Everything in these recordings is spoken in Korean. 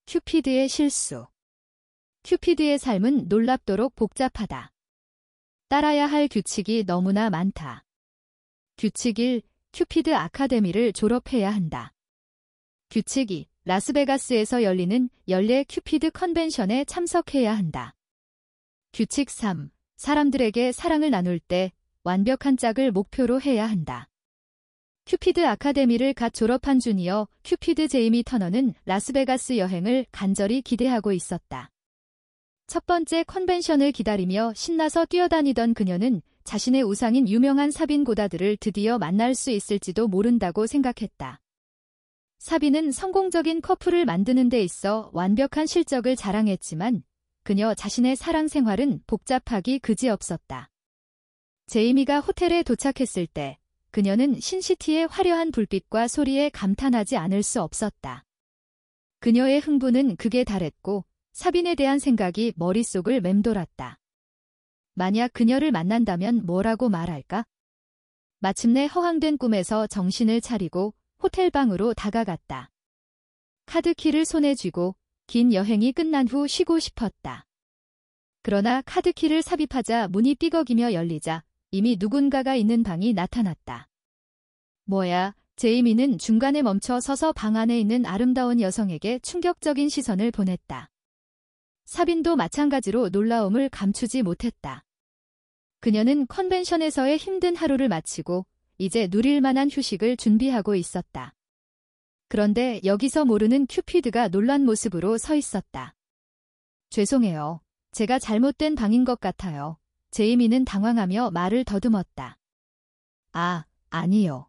큐피드의 실수. 큐피드의 삶은 놀랍도록 복잡하다. 따라야 할 규칙이 너무나 많다. 규칙 1. 큐피드 아카데미를 졸업해야 한다. 규칙 2. 라스베가스에서 열리는 연례 큐피드 컨벤션에 참석해야 한다. 규칙 3. 사람들에게 사랑을 나눌 때 완벽한 짝을 목표로 해야 한다. 큐피드 아카데미를 갓 졸업한 주니어 큐피드 제이미 터너는 라스베가스 여행을 간절히 기대하고 있었다. 첫 번째 컨벤션을 기다리며 신나서 뛰어다니던 그녀는 자신의 우상인 유명한 사빈 고다드를 드디어 만날 수 있을지도 모른다고 생각했다. 사빈은 성공적인 커플을 만드는 데 있어 완벽한 실적을 자랑했지만 그녀 자신의 사랑 생활은 복잡하기 그지없었다. 제이미가 호텔에 도착했을 때 그녀는 신시티의 화려한 불빛과 소리에 감탄하지 않을 수 없었다. 그녀의 흥분은 극에 달했고 사빈에 대한 생각이 머릿속을 맴돌았다. 만약 그녀를 만난다면 뭐라고 말할까? 마침내 허황된 꿈에서 정신을 차리고 호텔 방으로 다가갔다. 카드키를 손에 쥐고 긴 여행이 끝난 후 쉬고 싶었다. 그러나 카드키를 삽입하자 문이 삐걱이며 열리자 이미 누군가가 있는 방이 나타났다. 뭐야, 제이미는 중간에 멈춰 서서 방 안에 있는 아름다운 여성에게 충격적인 시선을 보냈다. 사빈도 마찬가지로 놀라움을 감추지 못했다. 그녀는 컨벤션에서의 힘든 하루를 마치고 이제 누릴 만한 휴식을 준비하고 있었다. 그런데 여기서 모르는 큐피드가 놀란 모습으로 서 있었다. 죄송해요. 제가 잘못된 방인 것 같아요. 제이미는 당황하며 말을 더듬었다. 아니요.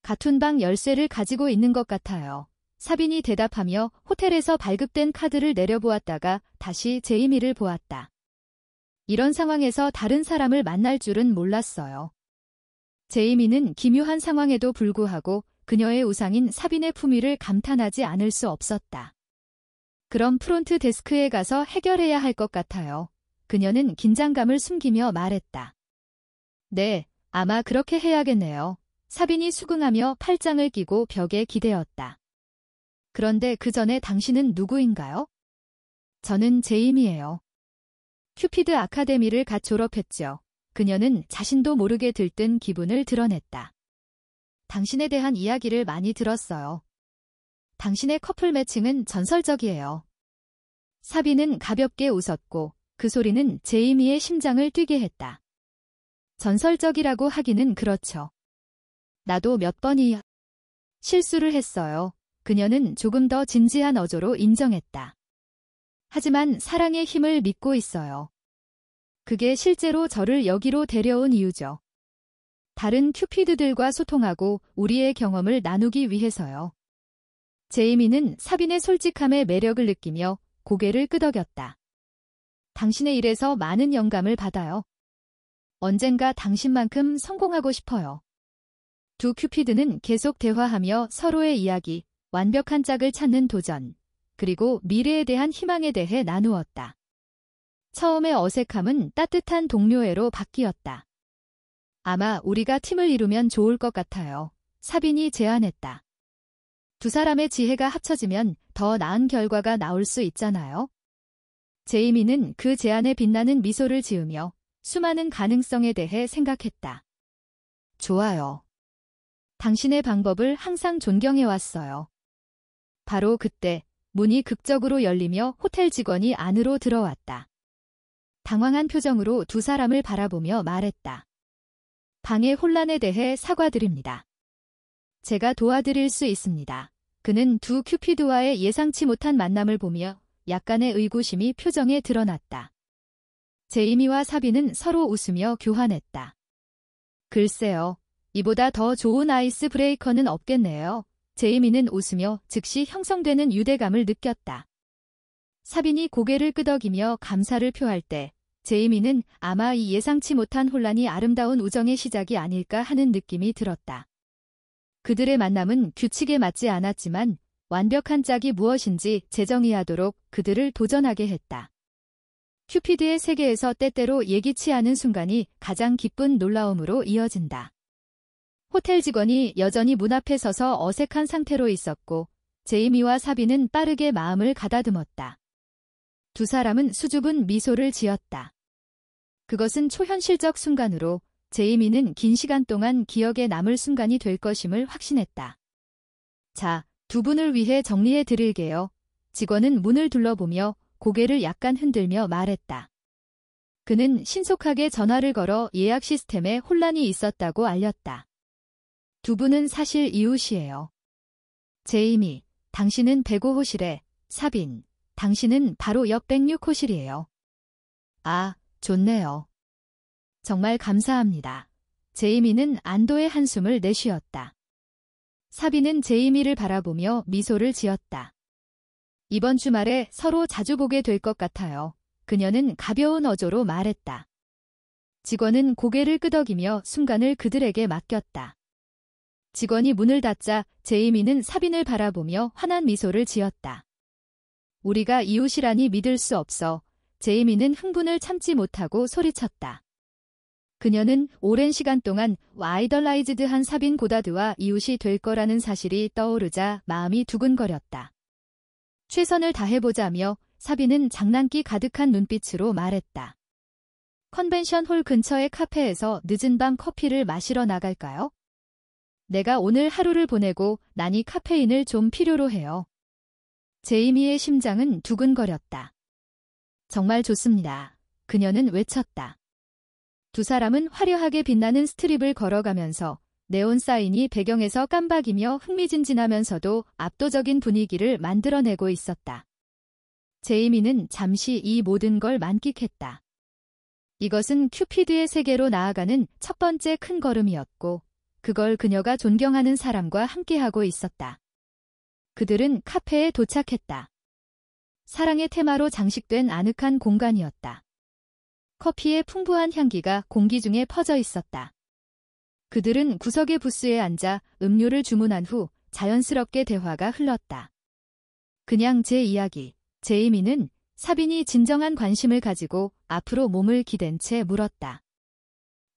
같은 방 열쇠를 가지고 있는 것 같아요. 사빈이 대답하며 호텔에서 발급된 카드를 내려보았다가 다시 제이미를 보았다. 이런 상황에서 다른 사람을 만날 줄은 몰랐어요. 제이미는 기묘한 상황에도 불구하고 그녀의 우상인 사빈의 품위를 감탄하지 않을 수 없었다. 그럼 프론트 데스크에 가서 해결해야 할 것 같아요. 그녀는 긴장감을 숨기며 말했다. 네, 아마 그렇게 해야겠네요. 사빈이 수긍하며 팔짱을 끼고 벽에 기대었다. 그런데 그 전에 당신은 누구인가요? 저는 제이미예요. 큐피드 아카데미를 갓 졸업했죠. 그녀는 자신도 모르게 들뜬 기분을 드러냈다. 당신에 대한 이야기를 많이 들었어요. 당신의 커플 매칭은 전설적이에요. 사빈은 가볍게 웃었고 그 소리는 제이미의 심장을 뛰게 했다. 전설적이라고 하기는 그렇죠. 나도 몇 번이 실수를 했어요. 그녀는 조금 더 진지한 어조로 인정했다. 하지만 사랑의 힘을 믿고 있어요. 그게 실제로 저를 여기로 데려온 이유죠. 다른 큐피드들과 소통하고 우리의 경험을 나누기 위해서요. 제이미는 사빈의 솔직함에 매력을 느끼며 고개를 끄덕였다. 당신의 일에서 많은 영감을 받아요. 언젠가 당신만큼 성공하고 싶어요. 두 큐피드는 계속 대화하며 서로의 이야기, 완벽한 짝을 찾는 도전, 그리고 미래에 대한 희망에 대해 나누었다. 처음의 어색함은 따뜻한 동료애로 바뀌었다. 아마 우리가 팀을 이루면 좋을 것 같아요. 사빈이 제안했다. 두 사람의 지혜가 합쳐지면 더 나은 결과가 나올 수 있잖아요. 제이미는 그 제안에 빛나는 미소를 지으며 수많은 가능성에 대해 생각했다. 좋아요. 당신의 방법을 항상 존경해왔어요. 바로 그때 문이 극적으로 열리며 호텔 직원이 안으로 들어왔다. 당황한 표정으로 두 사람을 바라보며 말했다. 방의 혼란에 대해 사과드립니다. 제가 도와드릴 수 있습니다. 그는 두 큐피드와의 예상치 못한 만남을 보며 약간의 의구심이 표정에 드러났다. 제이미와 사빈은 서로 웃으며 교환했다. 글쎄요, 이보다 더 좋은 아이스 브레이커는 없겠네요. 제이미는 웃으며 즉시 형성되는 유대감을 느꼈다. 사빈이 고개를 끄덕이며 감사를 표할 때 제이미는 아마 이 예상치 못한 혼란이 아름다운 우정의 시작이 아닐까 하는 느낌이 들었다. 그들의 만남은 규칙에 맞지 않았지만 완벽한 짝이 무엇인지 재정의하도록 그들을 도전하게 했다. 큐피드의 세계에서 때때로 예기치 않은 순간이 가장 기쁜 놀라움으로 이어진다. 호텔 직원이 여전히 문 앞에 서서 어색한 상태로 있었고 제이미와 사비는 빠르게 마음을 가다듬었다. 두 사람은 수줍은 미소를 지었다. 그것은 초현실적 순간으로 제이미는 긴 시간 동안 기억에 남을 순간이 될 것임을 확신했다. 자, 두 분을 위해 정리해 드릴게요. 직원은 문을 둘러보며 고개를 약간 흔들며 말했다. 그는 신속하게 전화를 걸어 예약 시스템에 혼란이 있었다고 알렸다. 두 분은 사실 이웃이에요. 제이미, 당신은 105호실에, 사빈, 당신은 바로 옆 106호실이에요. 아, 좋네요. 정말 감사합니다. 제이미는 안도의 한숨을 내쉬었다. 사빈은 제이미를 바라보며 미소를 지었다. 이번 주말에 서로 자주 보게 될 것 같아요. 그녀는 가벼운 어조로 말했다. 직원은 고개를 끄덕이며 순간을 그들에게 맡겼다. 직원이 문을 닫자 제이미는 사빈을 바라보며 환한 미소를 지었다. 우리가 이웃이라니 믿을 수 없어. 제이미는 흥분을 참지 못하고 소리쳤다. 그녀는 오랜 시간 동안 아이덜라이즈드한 사빈 고다드와 이웃이 될 거라는 사실이 떠오르자 마음이 두근거렸다. 최선을 다해보자며 사빈은 장난기 가득한 눈빛으로 말했다. 컨벤션 홀 근처의 카페에서 늦은 밤 커피를 마시러 나갈까요? 내가 오늘 하루를 보내고 나니 카페인을 좀 필요로 해요. 제이미의 심장은 두근거렸다. 정말 좋습니다. 그녀는 외쳤다. 두 사람은 화려하게 빛나는 스트립을 걸어가면서 네온 사인이 배경에서 깜박이며 흥미진진하면서도 압도적인 분위기를 만들어내고 있었다. 제이미는 잠시 이 모든 걸 만끽했다. 이것은 큐피드의 세계로 나아가는 첫 번째 큰 걸음이었고 그걸 그녀가 존경하는 사람과 함께하고 있었다. 그들은 카페에 도착했다. 사랑의 테마로 장식된 아늑한 공간이었다. 커피의 풍부한 향기가 공기 중에 퍼져 있었다. 그들은 구석의 부스에 앉아 음료를 주문한 후 자연스럽게 대화가 흘렀다. 그냥 제 이야기. 제이미는 사빈이 진정한 관심을 가지고 앞으로 몸을 기댄 채 물었다.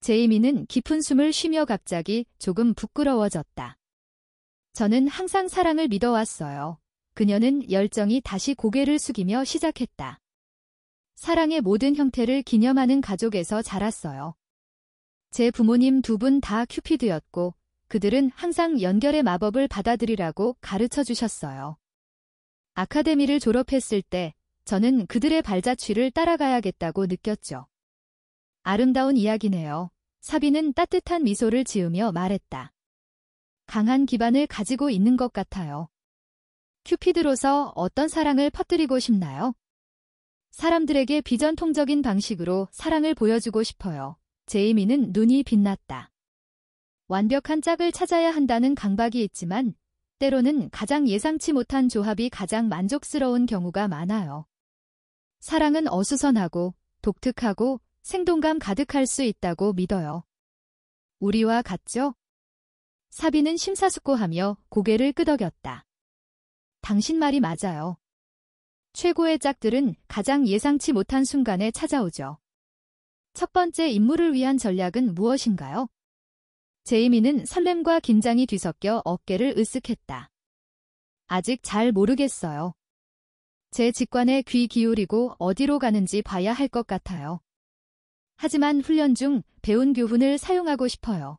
제이미는 깊은 숨을 쉬며 갑자기 조금 부끄러워졌다. 저는 항상 사랑을 믿어왔어요. 그녀는 열정이 다시 고개를 숙이며 시작했다. 사랑의 모든 형태를 기념하는 가족에서 자랐어요. 제 부모님 두 분 다 큐피드였고 그들은 항상 연결의 마법을 받아들이라고 가르쳐 주셨어요. 아카데미를 졸업했을 때 저는 그들의 발자취를 따라가야겠다고 느꼈죠. 아름다운 이야기네요. 사빈은 따뜻한 미소를 지으며 말했다. 강한 기반을 가지고 있는 것 같아요. 큐피드로서 어떤 사랑을 퍼뜨리고 싶나요? 사람들에게 비전통적인 방식으로 사랑을 보여주고 싶어요. 제이미는 눈이 빛났다. 완벽한 짝을 찾아야 한다는 강박이 있지만 때로는 가장 예상치 못한 조합이 가장 만족스러운 경우가 많아요. 사랑은 어수선하고 독특하고 생동감 가득할 수 있다고 믿어요. 우리와 같죠? 사비는 심사숙고하며 고개를 끄덕였다. 당신 말이 맞아요. 최고의 짝들은 가장 예상치 못한 순간에 찾아오죠. 첫 번째 임무를 위한 전략은 무엇인가요? 제이미는 설렘과 긴장이 뒤섞여 어깨를 으쓱했다. 아직 잘 모르겠어요. 제 직관에 귀 기울이고 어디로 가는지 봐야 할 것 같아요. 하지만 훈련 중 배운 교훈을 사용하고 싶어요.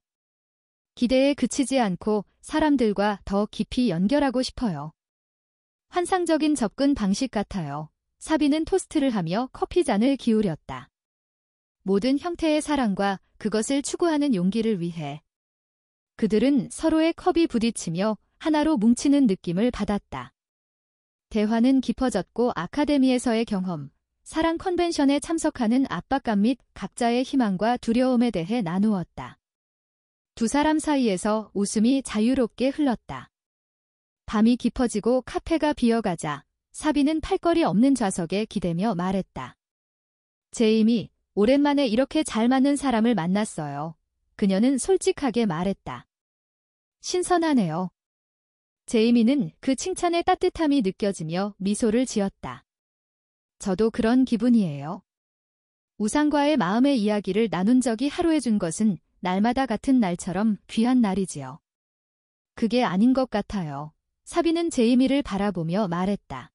기대에 그치지 않고 사람들과 더 깊이 연결하고 싶어요. 환상적인 접근 방식 같아요. 사비는 토스트를 하며 커피잔을 기울였다. 모든 형태의 사랑과 그것을 추구하는 용기를 위해. 그들은 서로의 컵이 부딪히며 하나로 뭉치는 느낌을 받았다. 대화는 깊어졌고 아카데미에서의 경험, 사랑 컨벤션에 참석하는 압박감 및 각자의 희망과 두려움에 대해 나누었다. 두 사람 사이에서 웃음이 자유롭게 흘렀다. 밤이 깊어지고 카페가 비어가자 사비는 팔걸이 없는 좌석에 기대며 말했다. 제이미, 오랜만에 이렇게 잘 맞는 사람을 만났어요. 그녀는 솔직하게 말했다. 신선하네요. 제이미는 그 칭찬의 따뜻함이 느껴지며 미소를 지었다. 저도 그런 기분이에요. 우상과의 마음의 이야기를 나눈 적이 하루에 준 것은 날마다 같은 날처럼 귀한 날이지요. 그게 아닌 것 같아요. 사비는 제이미를 바라보며 말했다.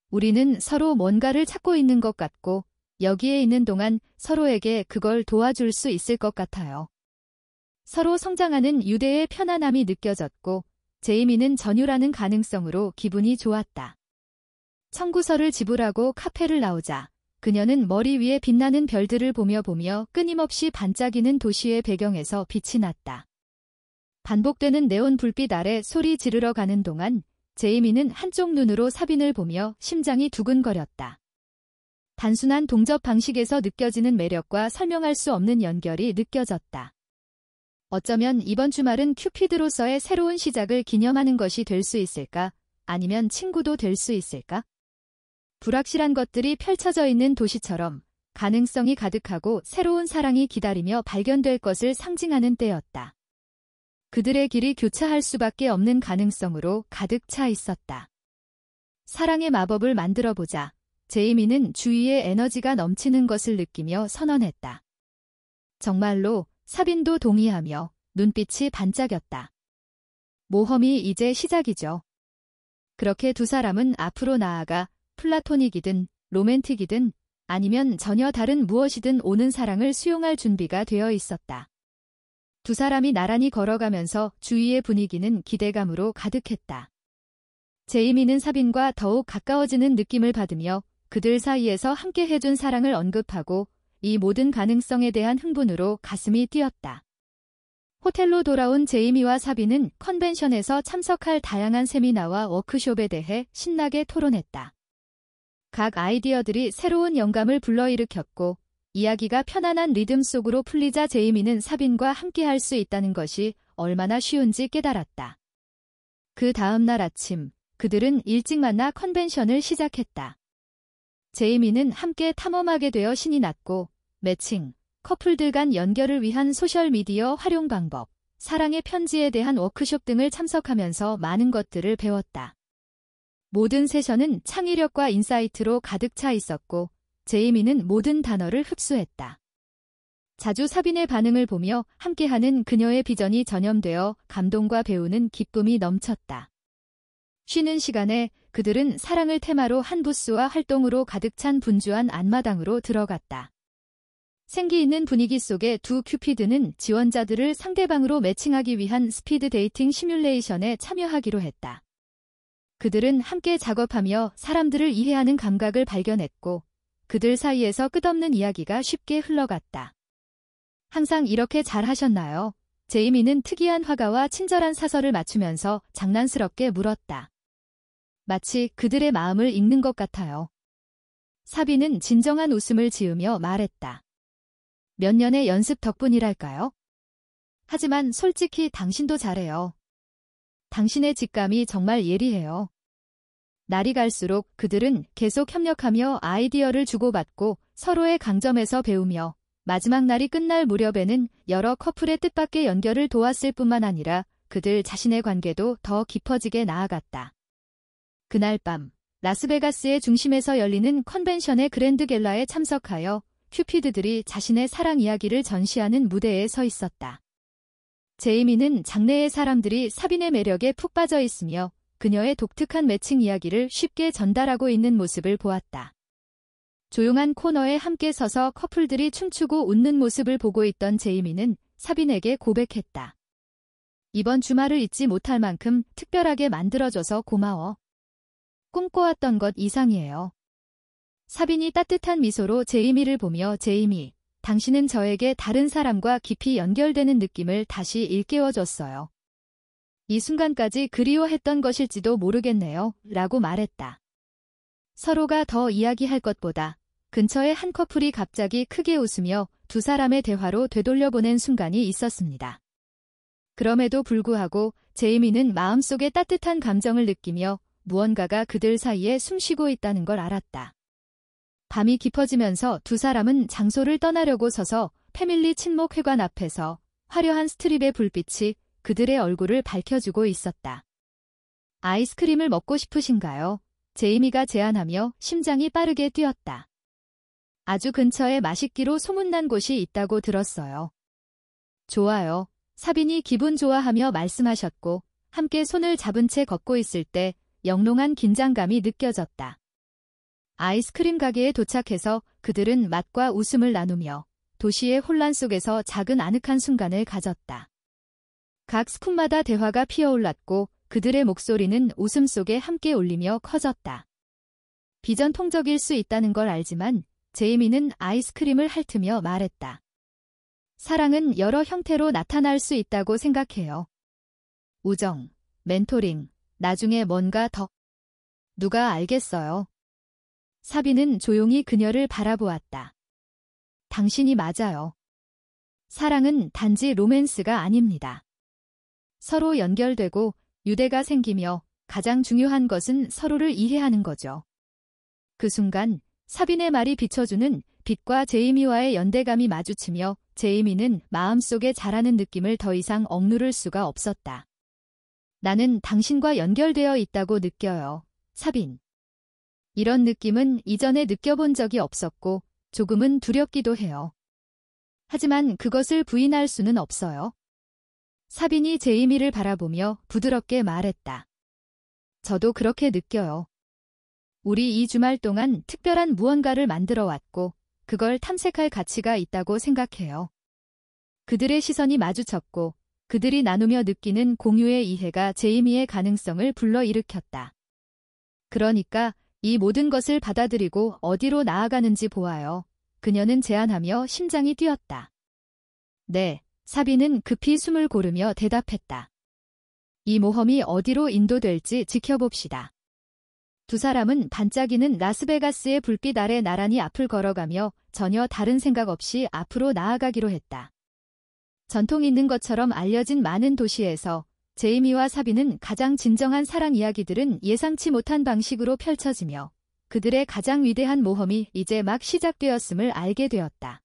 우리는 서로 뭔가를 찾고 있는 것 같고 여기에 있는 동안 서로에게 그걸 도와줄 수 있을 것 같아요. 서로 성장하는 유대의 편안함이 느껴졌고 제이미는 전율하는 가능성으로 기분이 좋았다. 청구서를 지불하고 카페를 나오자 그녀는 머리 위에 빛나는 별들을 보며 끊임없이 반짝이는 도시의 배경에서 빛이 났다. 반복되는 네온 불빛 아래 소리 지르러 가는 동안 제이미는 한쪽 눈으로 사빈을 보며 심장이 두근거렸다. 단순한 동접 방식에서 느껴지는 매력과 설명할 수 없는 연결이 느껴졌다. 어쩌면 이번 주말은 큐피드로서의 새로운 시작을 기념하는 것이 될 수 있을까? 아니면 친구도 될 수 있을까? 불확실한 것들이 펼쳐져 있는 도시처럼 가능성이 가득하고 새로운 사랑이 기다리며 발견될 것을 상징하는 때였다. 그들의 길이 교차할 수밖에 없는 가능성으로 가득 차 있었다. 사랑의 마법을 만들어보자. 제이미는 주위에 에너지가 넘치는 것을 느끼며 선언했다. 정말로 사빈도 동의하며 눈빛이 반짝였다. 모험이 이제 시작이죠. 그렇게 두 사람은 앞으로 나아가 플라토닉이든 로맨틱이든 아니면 전혀 다른 무엇이든 오는 사랑을 수용할 준비가 되어 있었다. 두 사람이 나란히 걸어가면서 주위의 분위기는 기대감으로 가득했다. 제이미는 사빈과 더욱 가까워지는 느낌을 받으며 그들 사이에서 함께 해준 사랑을 언급하고 이 모든 가능성에 대한 흥분으로 가슴이 뛰었다. 호텔로 돌아온 제이미와 사빈은 컨벤션에서 참석할 다양한 세미나와 워크숍에 대해 신나게 토론했다. 각 아이디어들이 새로운 영감을 불러일으켰고 이야기가 편안한 리듬 속으로 풀리자 제이미는 사빈과 함께할 수 있다는 것이 얼마나 쉬운지 깨달았다. 그 다음 날 아침 그들은 일찍 만나 컨벤션을 시작했다. 제이미는 함께 탐험하게 되어 신이 났고 매칭, 커플들 간 연결을 위한 소셜미디어 활용 방법, 사랑의 편지에 대한 워크숍 등을 참석하면서 많은 것들을 배웠다. 모든 세션은 창의력과 인사이트로 가득 차 있었고 제이미는 모든 단어를 흡수했다. 자주 사빈의 반응을 보며 함께하는 그녀의 비전이 전염되어 감동과 배우는 기쁨이 넘쳤다. 쉬는 시간에 그들은 사랑을 테마로 한 부스와 활동으로 가득 찬 분주한 안마당으로 들어갔다. 생기 있는 분위기 속에 두 큐피드는 지원자들을 상대방으로 매칭하기 위한 스피드 데이팅 시뮬레이션에 참여하기로 했다. 그들은 함께 작업하며 사람들을 이해하는 감각을 발견했고 그들 사이에서 끝없는 이야기가 쉽게 흘러갔다. 항상 이렇게 잘 하셨나요? 제이미는 특이한 화가와 친절한 사설을 맞추면서 장난스럽게 물었다. 마치 그들의 마음을 읽는 것 같아요. 사비는 진정한 웃음을 지으며 말했다. 몇 년의 연습 덕분이랄까요? 하지만 솔직히 당신도 잘해요. 당신의 직감이 정말 예리해요. 날이 갈수록 그들은 계속 협력하며 아이디어를 주고받고 서로의 강점에서 배우며 마지막 날이 끝날 무렵에는 여러 커플의 뜻밖의 연결을 도왔을 뿐만 아니라 그들 자신의 관계도 더 깊어지게 나아갔다. 그날 밤 라스베가스의 중심에서 열리는 컨벤션의 그랜드 갤라에 참석하여 큐피드들이 자신의 사랑 이야기를 전시하는 무대에 서 있었다. 제이미는 장내의 사람들이 사빈의 매력에 푹 빠져 있으며 그녀의 독특한 매칭 이야기를 쉽게 전달하고 있는 모습을 보았다. 조용한 코너에 함께 서서 커플들이 춤추고 웃는 모습을 보고 있던 제이미는 사빈에게 고백했다. 이번 주말을 잊지 못할 만큼 특별하게 만들어줘서 고마워. 꿈꿔왔던 것 이상이에요. 사빈이 따뜻한 미소로 제이미를 보며 제이미, 당신은 저에게 다른 사람과 깊이 연결되는 느낌을 다시 일깨워줬어요. 이 순간까지 그리워했던 것일지도 모르겠네요. 라고 말했다. 서로가 더 이야기할 것보다 근처의 한 커플이 갑자기 크게 웃으며 두 사람의 대화로 되돌려보낸 순간이 있었습니다. 그럼에도 불구하고 제이미는 마음속에 따뜻한 감정을 느끼며 무언가가 그들 사이에 숨쉬고 있다는 걸 알았다. 밤이 깊어지면서 두 사람은 장소를 떠나려고 서서 패밀리 친목회관 앞에서 화려한 스트립의 불빛이 그들의 얼굴을 밝혀주고 있었다. 아이스크림을 먹고 싶으신가요? 제이미가 제안하며 심장이 빠르게 뛰었다. 아주 근처에 맛있기로 소문난 곳이 있다고 들었어요. 좋아요. 사빈이 기분 좋아하며 말씀하셨고 함께 손을 잡은 채 걷고 있을 때 영롱한 긴장감이 느껴졌다. 아이스크림 가게에 도착해서 그들은 맛과 웃음을 나누며 도시의 혼란 속에서 작은 아늑한 순간을 가졌다. 각 스쿱마다 대화가 피어올랐고 그들의 목소리는 웃음 속에 함께 울리며 커졌다. 비전통적일 수 있다는 걸 알지만 제이미는 아이스크림을 핥으며 말했다. 사랑은 여러 형태로 나타날 수 있다고 생각해요. 우정, 멘토링, 나중에 뭔가 더. 누가 알겠어요. 사비는 조용히 그녀를 바라보았다. 당신이 맞아요. 사랑은 단지 로맨스가 아닙니다. 서로 연결되고 유대가 생기며 가장 중요한 것은 서로를 이해하는 거죠. 그 순간 사빈의 말이 비춰주는 빛과 제이미와의 연대감이 마주치며 제이미는 마음속에 자라는 느낌을 더 이상 억누를 수가 없었다. 나는 당신과 연결되어 있다고 느껴요, 사빈. 이런 느낌은 이전에 느껴본 적이 없었고 조금은 두렵기도 해요. 하지만 그것을 부인할 수는 없어요. 사빈이 제이미를 바라보며 부드럽게 말했다. 저도 그렇게 느껴요. 우리 이 주말 동안 특별한 무언가를 만들어 왔고 그걸 탐색할 가치가 있다고 생각해요. 그들의 시선이 마주쳤고 그들이 나누며 느끼는 공유의 이해가 제이미의 가능성을 불러일으켰다. 그러니까 이 모든 것을 받아들이고 어디로 나아가는지 보아요. 그녀는 제안하며 심장이 뛰었다. 네, 사비는 급히 숨을 고르며 대답했다. 이 모험이 어디로 인도될지 지켜봅시다. 두 사람은 반짝이는 라스베가스의 불빛 아래 나란히 앞을 걸어가며 전혀 다른 생각 없이 앞으로 나아가기로 했다. 전통 있는 것처럼 알려진 많은 도시에서 제이미와 사비는 가장 진정한 사랑 이야기들은 예상치 못한 방식으로 펼쳐지며 그들의 가장 위대한 모험이 이제 막 시작되었음을 알게 되었다.